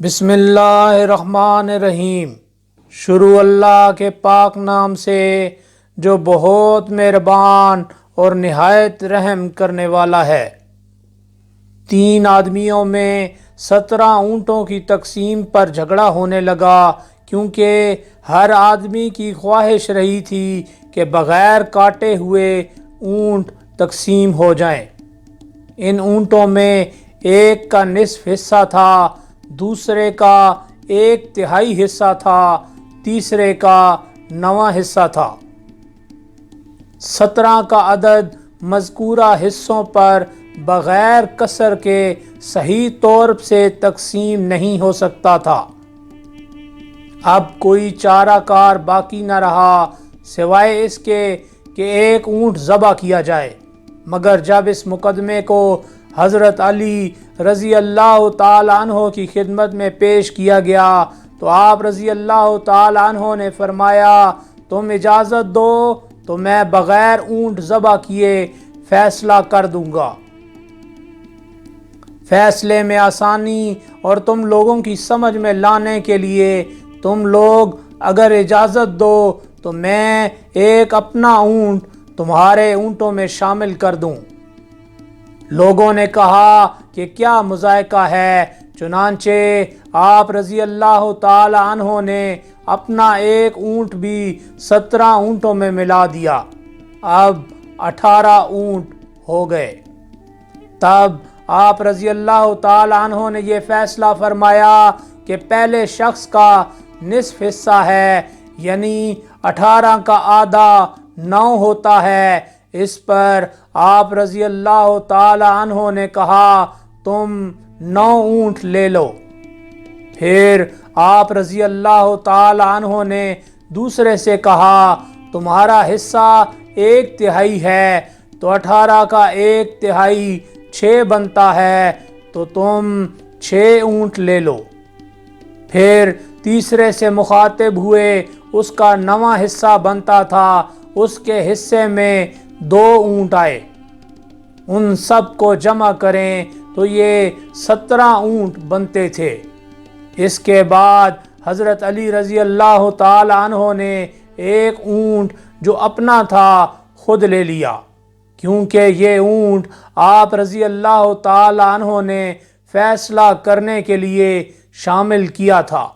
بسم اللہ الرحمن الرحیم۔ شروع اللہ کے پاک نام سے جو بہت مہربان اور نہایت رحم کرنے والا ہے۔ 3 آدمیوں میں 17 اونٹوں کی تقسیم پر جھگڑا ہونے لگا، کیونکہ ہر آدمی کی خواہش رہی تھی کہ بغیر کاٹے ہوئے اونٹ تقسیم ہو جائیں۔ ان اونٹوں میں ایک کا نصف حصہ تھا، دوسرے کا 1/3 حصہ تھا، تیسرے کا 9واں حصہ تھا۔ 17 کا عدد مذکورہ حصوں پر بغیر کسر کے صحیح طور سے تقسیم نہیں ہو سکتا تھا۔ اب کوئی چارہ کار باقی نہ رہا سوائے اس کے کہ ایک اونٹ ذبح کیا جائے، مگر جب اس مقدمے کو حضرت علی رضی اللہ تعالیٰ عنہ کی خدمت میں پیش کیا گیا تو آپ رضی اللہ تعالیٰ عنہ نے فرمایا، تم اجازت دو تو میں بغیر اونٹ ذبح کیے فیصلہ کر دوں گا۔ فیصلے میں آسانی اور تم لوگوں کی سمجھ میں لانے کے لیے تم لوگ اگر اجازت دو تو میں ایک اپنا اونٹ تمہارے اونٹوں میں شامل کر دوں۔ لوگوں نے کہا کہ کیا مذائقہ ہے، چنانچہ آپ رضی اللہ تعالی عنہ نے اپنا ایک اونٹ بھی 17 اونٹوں میں ملا دیا، اب 18 اونٹ ہو گئے۔ تب آپ رضی اللہ تعالی عنہ نے یہ فیصلہ فرمایا کہ پہلے شخص کا نصف حصہ ہے، یعنی 18 کا آدھا 9 ہوتا ہے۔ اس پر آپ رضی اللہ تعالی عنہ نے کہا، تم 9 اونٹ لے لو۔ پھر آپ رضی اللہ تعالی عنہ نے دوسرے سے کہا، تمہارا حصہ 1/3 ہے تو 18 کا 1/3 6 بنتا ہے، تو تم 6 اونٹ لے لو۔ پھر تیسرے سے مخاطب ہوئے، اس کا 9واں حصہ بنتا تھا، اس کے حصے میں 2 اونٹ آئے۔ ان سب کو جمع کریں تو یہ 17 اونٹ بنتے تھے۔ اس کے بعد حضرت علی رضی اللہ تعالی عنہ نے ایک اونٹ جو اپنا تھا خود لے لیا، کیونکہ یہ اونٹ آپ رضی اللہ تعالی عنہ نے فیصلہ کرنے کے لیے شامل کیا تھا۔